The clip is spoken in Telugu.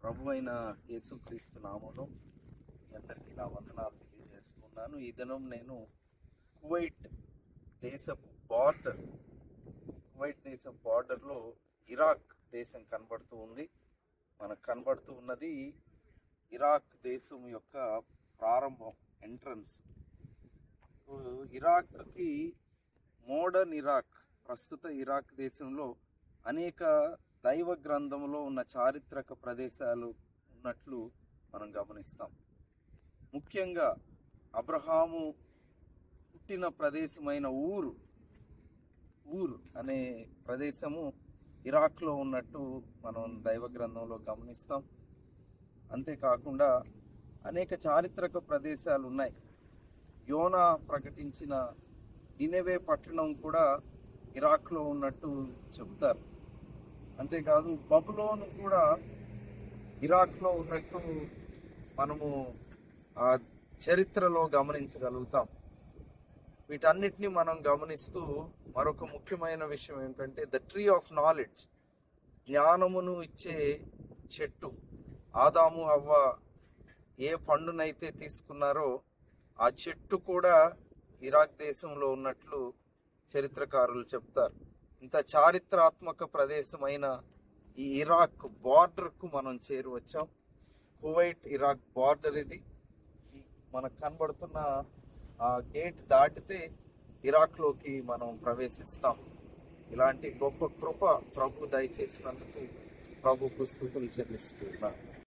ప్రభువైన యేసుక్రీస్తు నామములో మీ అందరికీ నా వందనాలు తెలియజేస్తున్నాను. ఈ దినం నేను కువైట్ దేశపు బార్డర్లో ఇరాక్ దేశం కనబడుతూ ఉంది. మనకు కనబడుతూ ఉన్నది ఇరాక్ దేశం యొక్క ప్రారంభం, ఎంట్రన్స్. ఇరాక్కి మోడర్న్ ఇరాక్, ప్రస్తుత ఇరాక్ దేశంలో అనేక దైవ గ్రంథంలో ఉన్న చారిత్రక ప్రదేశాలు ఉన్నట్లు మనం గమనిస్తాం. ముఖ్యంగా అబ్రహాము పుట్టిన ప్రదేశమైన ఊర్ అనే ప్రదేశము ఇరాక్లో ఉన్నట్టు మనం దైవ గ్రంథంలో గమనిస్తాం. అంతేకాకుండా అనేక చారిత్రక ప్రదేశాలు ఉన్నాయి. యోనా ప్రకటించిన నినెవే పట్టణం కూడా ఇరాక్లో ఉన్నట్టు చెబుతారు. అంతేకాదు బబులోను కూడా ఇరాక్లో ఉన్నట్టు మనము ఆ చరిత్రలో గమనించగలుగుతాం. వీటన్నిటిని మనం గమనిస్తూ మరొక ముఖ్యమైన విషయం ఏంటంటే ద ట్రీ ఆఫ్ నాలెడ్జ్, జ్ఞానమును ఇచ్చే చెట్టు. ఆదాము హవ్వ ఏ పండునైతే తీసుకున్నారో ఆ చెట్టు కూడా ఇరాక్ దేశంలో ఉన్నట్లు చరిత్రకారులు చెప్తారు. ఇంత చారిత్రాత్మక ప్రదేశమైన ఈ ఇరాక్ బార్డర్కు మనం చేరువచ్చాం. కువైట్ ఇరాక్ బార్డర్ ఇది. మనకు కనబడుతున్న ఆ గేట్ దాటితే ఇరాక్లోకి మనం ప్రవేశిస్తాం. ఇలాంటి గొప్ప కృప ప్రభు దయచేసినందుకు ప్రభుకు స్తుతులు చెల్లిస్తున్నాను.